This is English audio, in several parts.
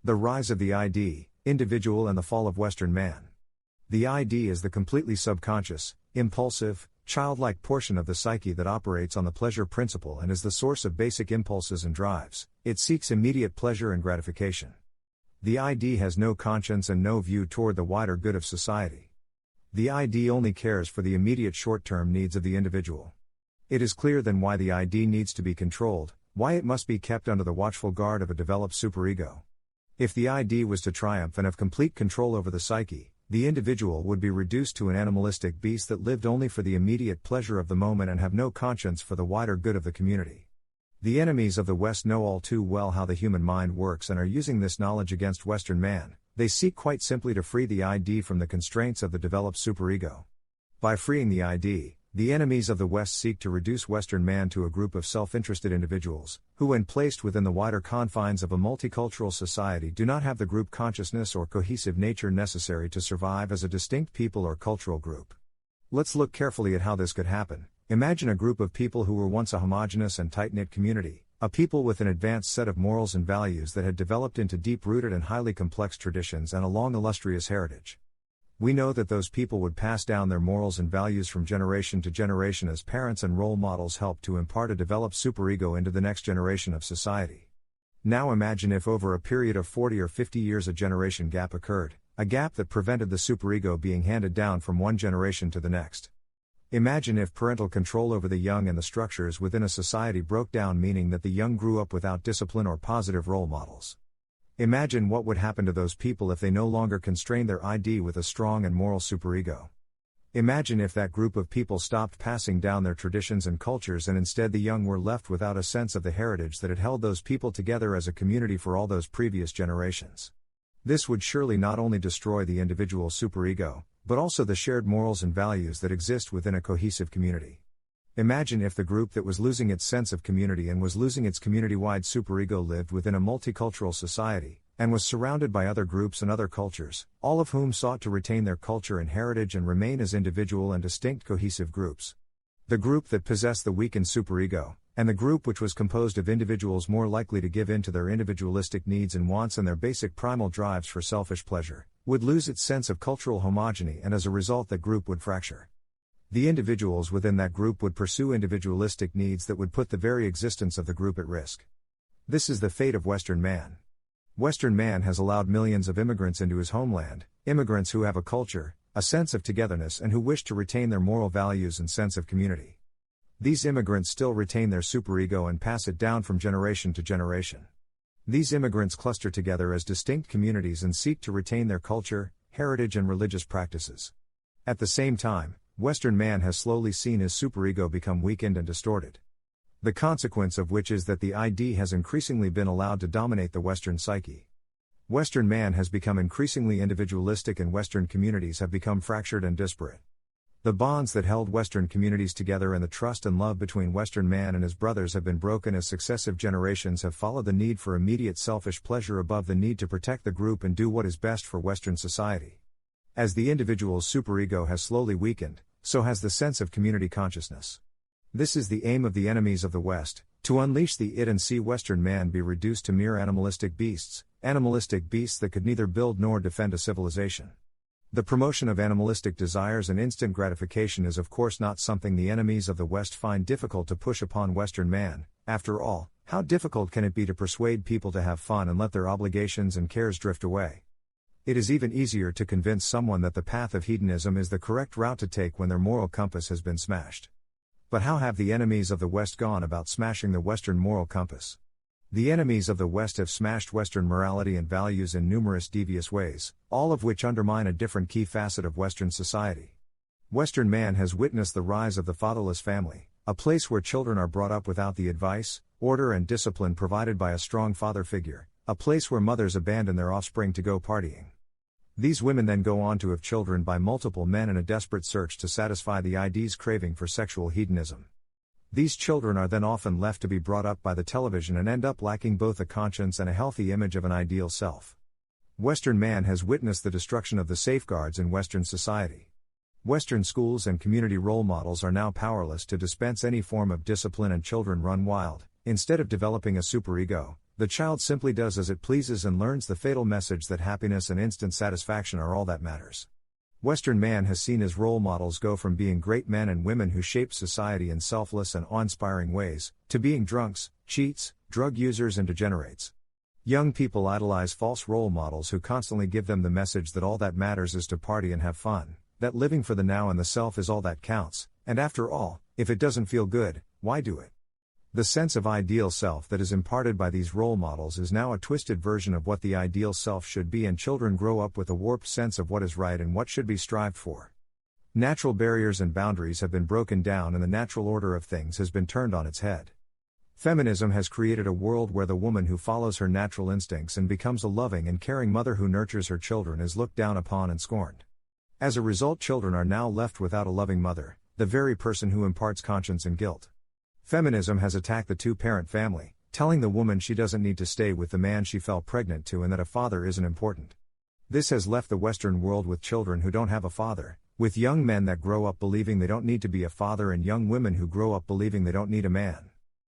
The rise of the individual and the fall of Western man. The is the completely subconscious, impulsive, childlike portion of the psyche that operates on the pleasure principle and is the source of basic impulses and drives. It seeks immediate pleasure and gratification. The has no conscience and no view toward the wider good of society. The only cares for the immediate short-term needs of the individual. It is clear then why the needs to be controlled, why it must be kept under the watchful guard of a developed superego. If the was to triumph and have complete control over the psyche, the individual would be reduced to an animalistic beast that lived only for the immediate pleasure of the moment and have no conscience for the wider good of the community. The enemies of the West know all too well how the human mind works and are using this knowledge against Western man. They seek quite simply to free the from the constraints of the developed superego. By freeing the enemies of the West seek to reduce Western man to a group of self-interested individuals, who when placed within the wider confines of a multicultural society do not have the group consciousness or cohesive nature necessary to survive as a distinct people or cultural group. Let's look carefully at how this could happen. Imagine a group of people who were once a homogeneous and tight-knit community, a people with an advanced set of morals and values that had developed into deep-rooted and highly complex traditions and a long illustrious heritage. We know that those people would pass down their morals and values from generation to generation as parents and role models helped to impart a developed superego into the next generation of society. Now imagine if over a period of 40 or 50 years a generation gap occurred, a gap that prevented the superego being handed down from one generation to the next. Imagine if parental control over the young and the structures within a society broke down, meaning that the young grew up without discipline or positive role models. Imagine what would happen to those people if they no longer constrained their with a strong and moral superego. Imagine if that group of people stopped passing down their traditions and cultures and instead the young were left without a sense of the heritage that had held those people together as a community for all those previous generations. This would surely not only destroy the individual superego, but also the shared morals and values that exist within a cohesive community. Imagine if the group that was losing its sense of community and was losing its community-wide superego lived within a multicultural society, and was surrounded by other groups and other cultures, all of whom sought to retain their culture and heritage and remain as individual and distinct cohesive groups. The group that possessed the weakened superego, and the group which was composed of individuals more likely to give in to their individualistic needs and wants and their basic primal drives for selfish pleasure, would lose its sense of cultural homogeny, and as a result that group would fracture. The individuals within that group would pursue individualistic needs that would put the very existence of the group at risk. This is the fate of Western man. Western man has allowed millions of immigrants into his homeland, immigrants who have a culture, a sense of togetherness and who wish to retain their moral values and sense of community. These immigrants still retain their superego and pass it down from generation to generation. These immigrants cluster together as distinct communities and seek to retain their culture, heritage and religious practices. At the same time, Western man has slowly seen his superego become weakened and distorted. The consequence of which is that the has increasingly been allowed to dominate the Western psyche. Western man has become increasingly individualistic and Western communities have become fractured and disparate. The bonds that held Western communities together and the trust and love between Western man and his brothers have been broken as successive generations have followed the need for immediate selfish pleasure above the need to protect the group and do what is best for Western society. As the individual's superego has slowly weakened, so has the sense of community consciousness. This is the aim of the enemies of the West, to unleash the and see Western man be reduced to mere animalistic beasts that could neither build nor defend a civilization. The promotion of animalistic desires and instant gratification is of course not something the enemies of the West find difficult to push upon Western man. After all, how difficult can it be to persuade people to have fun and let their obligations and cares drift away? It is even easier to convince someone that the path of hedonism is the correct route to take when their moral compass has been smashed. But how have the enemies of the West gone about smashing the Western moral compass? The enemies of the West have smashed Western morality and values in numerous devious ways, all of which undermine a different key facet of Western society. Western man has witnessed the rise of the fatherless family, a place where children are brought up without the advice, order and discipline provided by a strong father figure, a place where mothers abandon their offspring to go partying. These women then go on to have children by multiple men in a desperate search to satisfy the ID's craving for sexual hedonism. These children are then often left to be brought up by the television and end up lacking both a conscience and a healthy image of an ideal self. Western man has witnessed the destruction of the safeguards in Western society. Western schools and community role models are now powerless to dispense any form of discipline and children run wild, instead of developing a superego, the child simply does as it pleases and learns the fatal message that happiness and instant satisfaction are all that matters. Western man has seen his role models go from being great men and women who shape society in selfless and awe-inspiring ways, to being drunks, cheats, drug users and degenerates. Young people idolize false role models who constantly give them the message that all that matters is to party and have fun, that living for the now and the self is all that counts, and after all, if it doesn't feel good, why do it? The sense of ideal self that is imparted by these role models is now a twisted version of what the ideal self should be, and children grow up with a warped sense of what is right and what should be strived for. Natural barriers and boundaries have been broken down and the natural order of things has been turned on its head. Feminism has created a world where the woman who follows her natural instincts and becomes a loving and caring mother who nurtures her children is looked down upon and scorned. As a result, children are now left without a loving mother, the very person who imparts conscience and guilt. Feminism has attacked the two-parent family, telling the woman she doesn't need to stay with the man she fell pregnant to and that a father isn't important. This has left the Western world with children who don't have a father, with young men that grow up believing they don't need to be a father and young women who grow up believing they don't need a man.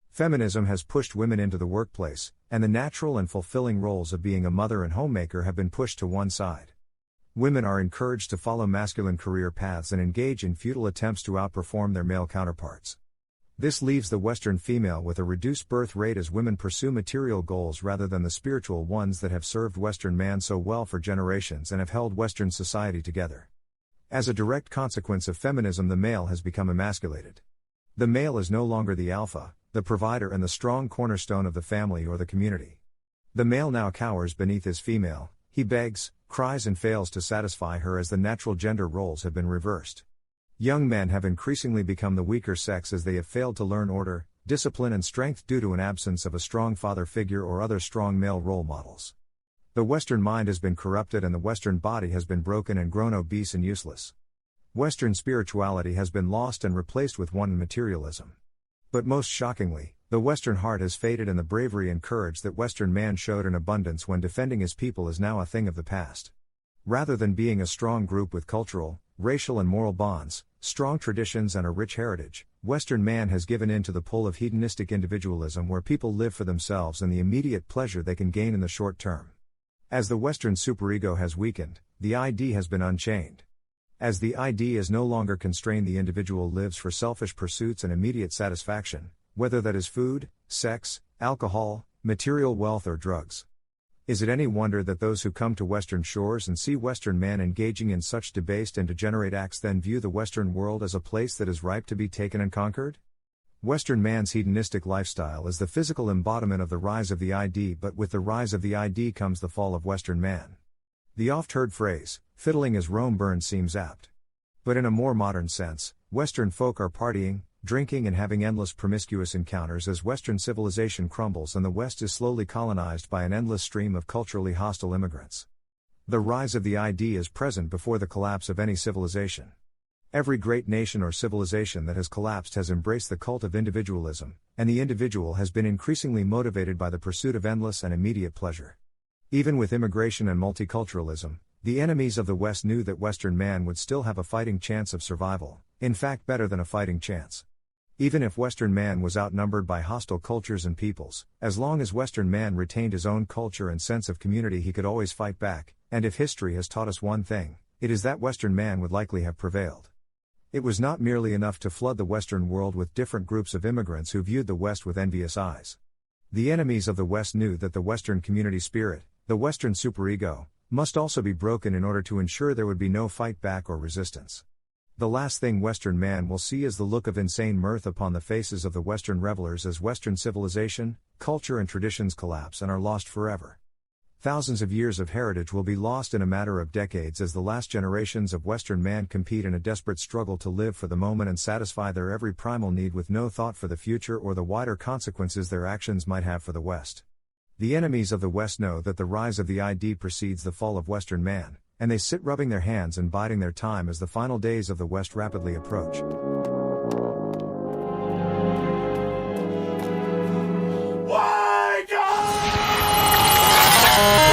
Feminism has pushed women into the workplace, and the natural and fulfilling roles of being a mother and homemaker have been pushed to one side. Women are encouraged to follow masculine career paths and engage in futile attempts to outperform their male counterparts. This leaves the Western female with a reduced birth rate as women pursue material goals rather than the spiritual ones that have served Western man so well for generations and have held Western society together. As a direct consequence of feminism, the male has become emasculated. The male is no longer the alpha, the provider and the strong cornerstone of the family or the community. The male now cowers beneath his female, he begs, cries and fails to satisfy her as the natural gender roles have been reversed. Young men have increasingly become the weaker sex as they have failed to learn order, discipline and strength due to an absence of a strong father figure or other strong male role models. The Western mind has been corrupted and the Western body has been broken and grown obese and useless. Western spirituality has been lost and replaced with one materialism. But most shockingly, the Western heart has faded and the bravery and courage that Western man showed in abundance when defending his people is now a thing of the past. Rather than being a strong group with cultural, racial and moral bonds, strong traditions and a rich heritage, Western man has given in to the pull of hedonistic individualism where people live for themselves and the immediate pleasure they can gain in the short term. As the Western superego has weakened, the ID has been unchained. As the ID is no longer constrained, the individual lives for selfish pursuits and immediate satisfaction, whether that is food, sex, alcohol, material wealth or drugs. Is it any wonder that those who come to Western shores and see Western man engaging in such debased and degenerate acts then view the Western world as a place that is ripe to be taken and conquered? Western man's hedonistic lifestyle is the physical embodiment of the rise of the ID, but with the rise of the ID comes the fall of Western man. The oft-heard phrase, fiddling as Rome burns, seems apt. But in a more modern sense, Western folk are partying, drinking and having endless promiscuous encounters as Western civilization crumbles and the West is slowly colonized by an endless stream of culturally hostile immigrants. The rise of the ID is present before the collapse of any civilization. Every great nation or civilization that has collapsed has embraced the cult of individualism, and the individual has been increasingly motivated by the pursuit of endless and immediate pleasure. Even with immigration and multiculturalism, the enemies of the West knew that Western man would still have a fighting chance of survival, in fact better than a fighting chance. Even if Western man was outnumbered by hostile cultures and peoples, as long as Western man retained his own culture and sense of community he could always fight back, and if history has taught us one thing, it is that Western man would likely have prevailed. It was not merely enough to flood the Western world with different groups of immigrants who viewed the West with envious eyes. The enemies of the West knew that the Western community spirit, the Western superego, must also be broken in order to ensure there would be no fight back or resistance. The last thing Western man will see is the look of insane mirth upon the faces of the Western revelers as Western civilization, culture and traditions collapse and are lost forever. Thousands of years of heritage will be lost in a matter of decades as the last generations of Western man compete in a desperate struggle to live for the moment and satisfy their every primal need with no thought for the future or the wider consequences their actions might have for the West. The enemies of the West know that the rise of the ID precedes the fall of Western man, and they sit rubbing their hands and biding their time as the final days of the West rapidly approach. Wake up!